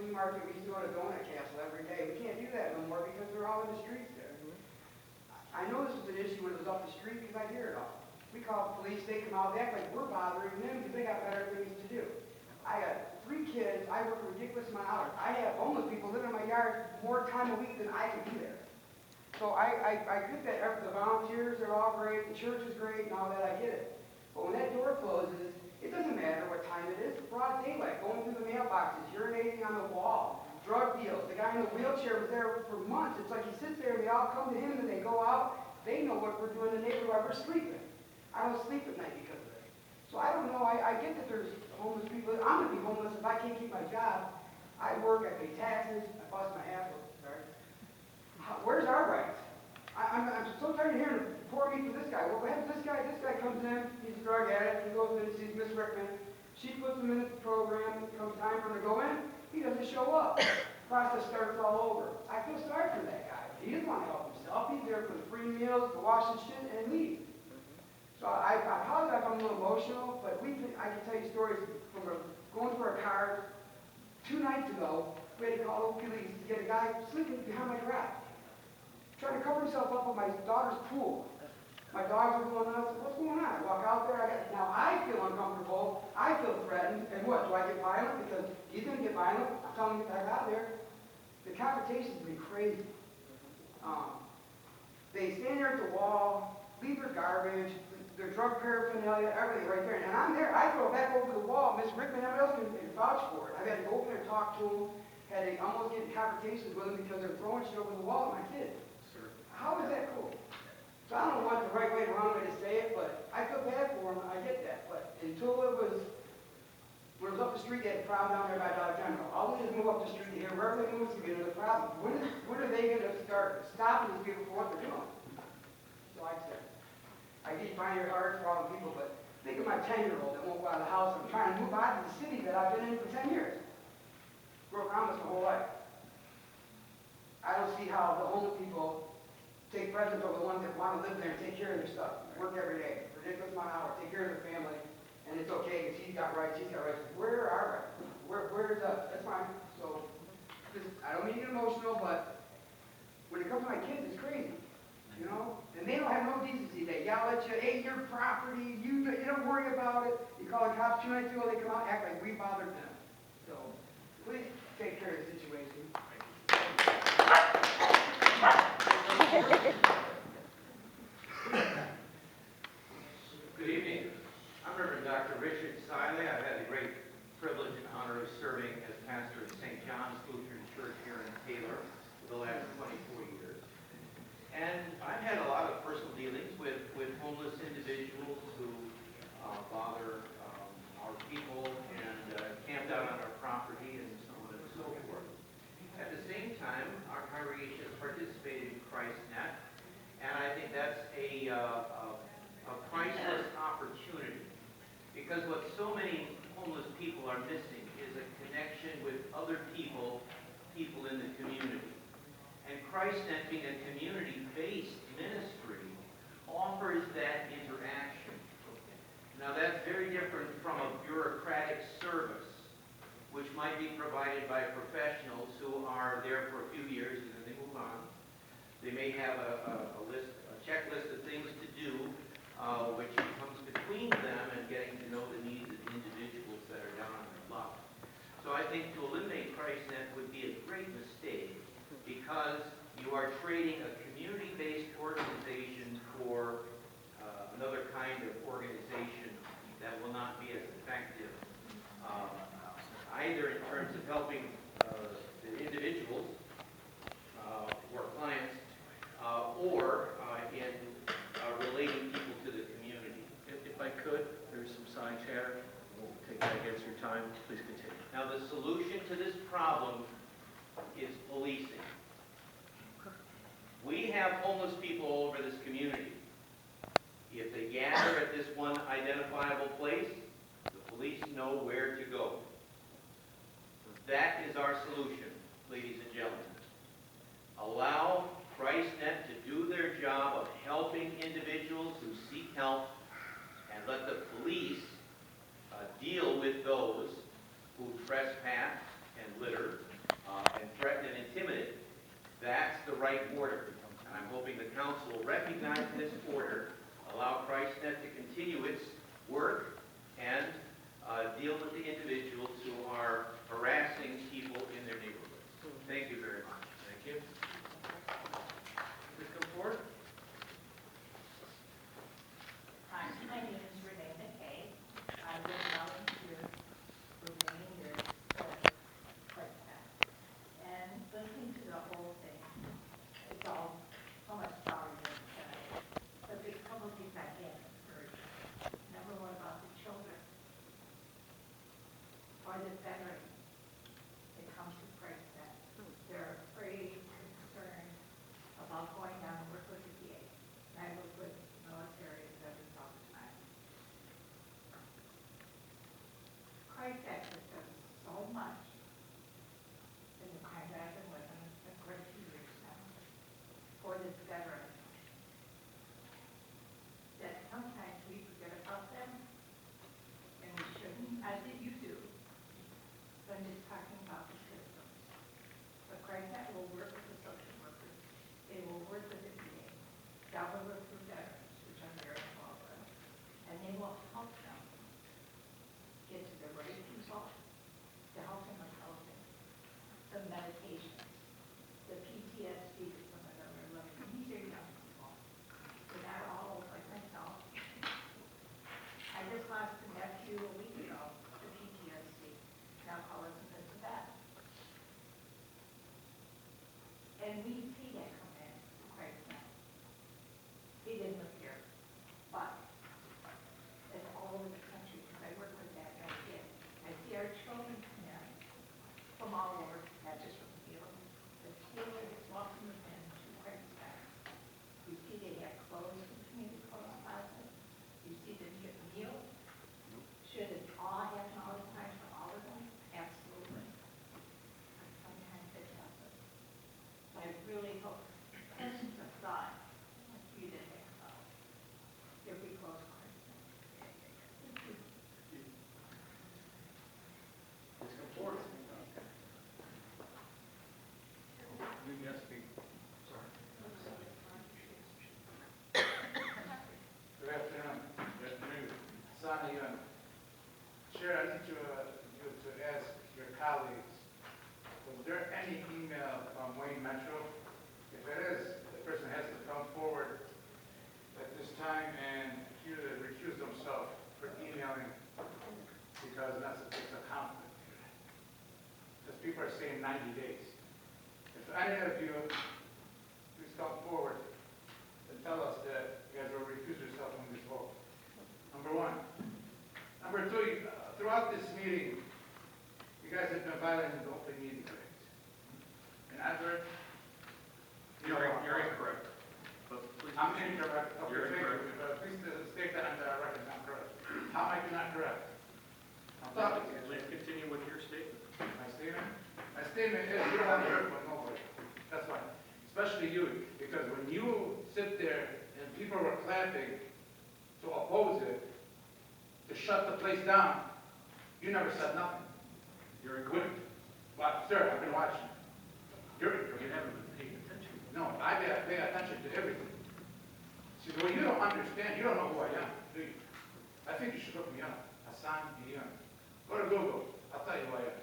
flea market, we used to go to Donut Castle every day. We can't do that no more because they're all in the streets there. I know this was an issue when it was up the street because I hear it all. We call the police, they come out, they act like we're bothering them because they got better things to do. I got 3 kids, I work a ridiculous amount of hours. I have homeless people living in my yard more time a week than I can be there. So I get that the volunteers are all great, the church is great and all that, I get it. But when that door closes, it doesn't matter what time it is, broad daylight, going through the mailboxes, urinating on the wall, drug deals. The guy in the wheelchair was there for months. It's like he sits there and they all come to him and they go out. They know what we're doing in the neighborhood while we're sleeping. I don't sleep at night because of it. So I don't know, I get that there's homeless people. I'm going to be homeless if I can't keep my job. I work, I pay taxes, I bust my ass. Sorry. Where's our rights? I'm so tired of hearing poor me for this guy. Well, what happens to this guy? This guy comes in, he's a drug addict, he goes in, sees Miss Rickman. She puts him in the program, it comes time for him to go in, he doesn't show up. Process starts all over. I feel sorry for that guy. He doesn't want to help himself. He's there for the free meals, to wash his shit, and leave. So I apologize if I'm a little emotional, but I can tell you stories from going for a car 2 nights ago. We had to call the police to get a guy sleeping behind my garage, trying to cover himself up with my daughter's pool. My dogs are going nuts. What's going on? I walk out there. Now I feel uncomfortable. I feel threatened. And what? Do I get violent? Because he's going to get violent. I'm telling you, I got there. The confrontation's been crazy. They stand there at the wall, leave their garbage, their drug paraphernalia, everything right there. And I'm there. I throw it back over the wall. Miss Rickman, everybody else can vouch for it. I had to go over there and talk to them. Had to almost get in confrontations with them because they're throwing shit over the wall at my kids. How is that cool? So I don't know what the right way or wrong way to say it, but I feel bad for them. I get that. But until when it was up the street, they had a problem down there by Dollar General. All they just move up the street to here. Wherever they move, it's going to be another problem. When are they going to start stopping these people for what they're doing? So like I said, I keep finding it hard for all the people, but think of my 10-year-old that won't go out of the house. I'm trying to move out of the city that I've been in for 10 years. Grew around this my whole life. I don't see how the homeless people take precedence over the ones that want to live there and take care of their stuff, work every day, ridiculous amount of hours, take care of their family, and it's okay because he's got rights, she's got rights. Where are our rights? Where's us? That's fine. So, I don't mean to get emotional, but when it comes to my kids, it's crazy, you know? And they don't have no decency. They yell at you, hey, your property, you don't worry about it. You call the cops 2 nights ago, they come out and act like we bothered them. So, please take care of the situation. Good evening. I'm Reverend Dr. Richard Siley. I've had the great privilege and honor of serving as pastor of St. John's Lutheran Church here in Taylor for the last 24 years. And I've had a lot of personal dealings with homeless individuals who bother our people and camped out on our property and so on and so forth. At the same time, our congregation has participated in ChristNet, and I think that's a priceless opportunity, because what so many homeless people are missing is a connection with other people in the community. And ChristNet, being a community-based ministry, offers that interaction. Now that's very different from a bureaucratic service, which might be provided by professionals who are there for a few years and then they move on. They may have a checklist of things to do, which comes between them and getting to know the needs of the individuals that are down on their luck. So I think to eliminate ChristNet would be a great mistake, because you are trading a community-based organization for another kind of organization that will not be as effective, either in terms of helping the individuals or clients, or in relating people to the community. If I could, there's some sign chatter. We'll take that against your time. Please continue. Now, the solution to this problem is policing. We have homeless people all over this community. If they gather at this one identifiable place, the police know where to go. That is our solution, ladies and gentlemen. Allow ChristNet to do their job of helping individuals who seek help, and let the police deal with those who trespass and litter and threaten and intimidate. That's the right order. And I'm hoping the council will recognize this order, allow ChristNet to continue its work, and deal with the individuals who are harassing people in their neighborhoods. Thank you very much. Thank you. Please come forward. Hi, my name is Renee McKay. I've been volunteer for many years for ChristNet. And listening to the whole thing, it's all so much sorry tonight. But there's a couple of things I can't heard. Number one, about the children. Or the veterans that come to ChristNet. They're afraid, concerned about going down and work with the VA. And I work with military veterans all the time. ChristNet has done so much in the time that I've been with them. It's been quite a few years now for this veteran. That sometimes we forget about them, and we shouldn't. I think you do. When it's talking about the systems. But ChristNet will work with the social workers. They will work with the VA. That will work for veterans, which I'm very involved with. And they will help them get to the right result, to help them with housing, the medications, the PTSD that some of them are living. And these are young people. They're not all like myself. I just lost a nephew a week ago, the PTSD. Alcoholism is bad. And we see that come in right now. He didn't live here, but it's all over the country because I work with that and I see it. I see our children come in from all over, not just from the field. The tailor is walking them in to ChristNet. You see they have clothes in community clothes closet. You see them get meals. Should it all happen all the time for all of them? Absolutely. But sometimes it doesn't. So I really hope, persons of thought, like you did think about, if we close ChristNet. Please come forward. You can speak. Sorry. Good afternoon. Good afternoon. Sonny, Chair, I need you to ask your colleagues, was there any email from Wayne Metro? If it is, the person has to come forward at this time and recuse themselves for emailing because it's a conflict. Because people are saying 90 days. If any of you, please come forward and tell us that you guys will recuse yourself from this vote. Number one. Number two, throughout this meeting, you guys have been violating the open meeting rights. And I've heard... You're incorrect. But please. I'm incorrect. Okay, You're thank incorrect. you. Please state that on the record, I'm correct. How am I not correct? I'm talking to you. Please continue with your statement. My statement? My statement is you don't want to hear from nobody. That's why. Especially you, because when you sit there and people were clapping to oppose it, to shut the place down, you never said nothing. You're incorrect. Well, sir, I've been watching. You haven't been paying attention. No, I pay attention to everything. See, well, you don't understand. You don't know who I am, do you? I think you should look me up. Hassan Dion. Go to Google. I'll tell you who I am.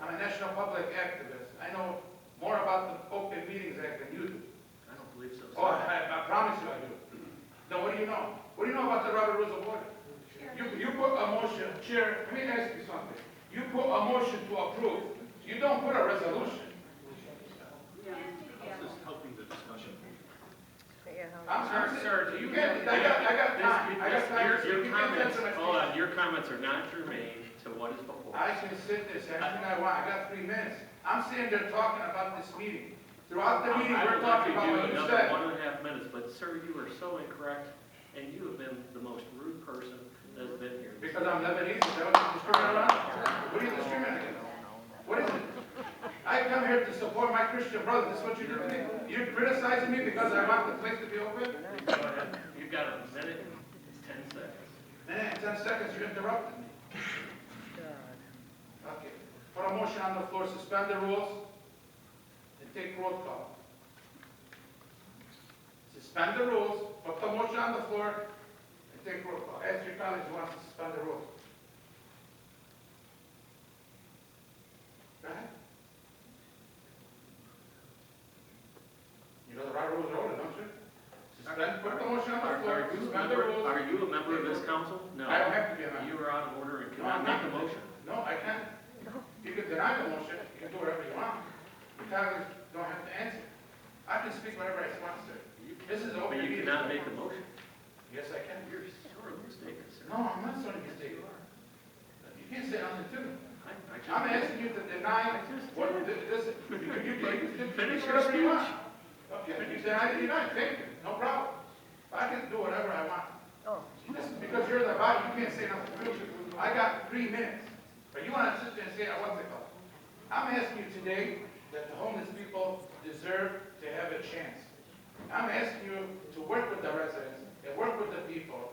I'm a national public activist. I know more about the Open Meetings Act than you do. I don't believe so. Oh, I promise you I do. Then what do you know? What do you know about the Robert Rules of Order? You put a motion, Chair, let me ask you something. You put a motion to approve. You don't put a resolution. This is helping the discussion. Sir, you can't, I got time. I got time. Your You can't comments, answer my hold on, question. your comments are not germane to what is before. I can sit there, say anything I want. I got 3 minutes. I'm sitting there talking about this meeting. Throughout the meeting, we're talking about what you said. I will let you do another 1.5 minutes, but sir, you are so incorrect, and you have been the most rude person that has been here. Because I'm Lebanese, is that what you're discriminating around? What are you discriminating against? What is it? I come here to support my Christian brothers. This is what you do to me? You're criticizing me because I want the place to be open? Go ahead. You've got a minute, 10 seconds. Minute and 10 seconds, you interrupted me. Okay. Put a motion on the floor, suspend the rules, take roll call. Suspend the rules, put the motion on the floor, and take roll call. Ask your colleagues who wants to suspend the rules. Go ahead. You know the right rules are order, don't you? Suspend, put the motion on the floor, suspend the rules. Are you a member of this council? No. I don't have to be a member. You are out of order and No, I'm cannot make not. a motion. No, I can't. You can deny the motion, you can do whatever you want. The colleagues don't have to answer. I can speak whatever I want, sir. This is But open you meeting. cannot make a motion. Yes, I can. You're sorely mistaken, sir. No, I'm not sorry to mistake. You can't say nothing to me. I just I'm did. asking you to deny I just what, did. this, you can Finish do your whatever you speech. want. Okay, you deny it, deny it, thank you, no problem. I can do whatever I want. Listen, because you're the body, you can't say nothing. I got 3 minutes, but you want to sit there and say, what's it called? I'm asking you today that the homeless people deserve to have a chance. I'm asking you to work with the residents and work with the people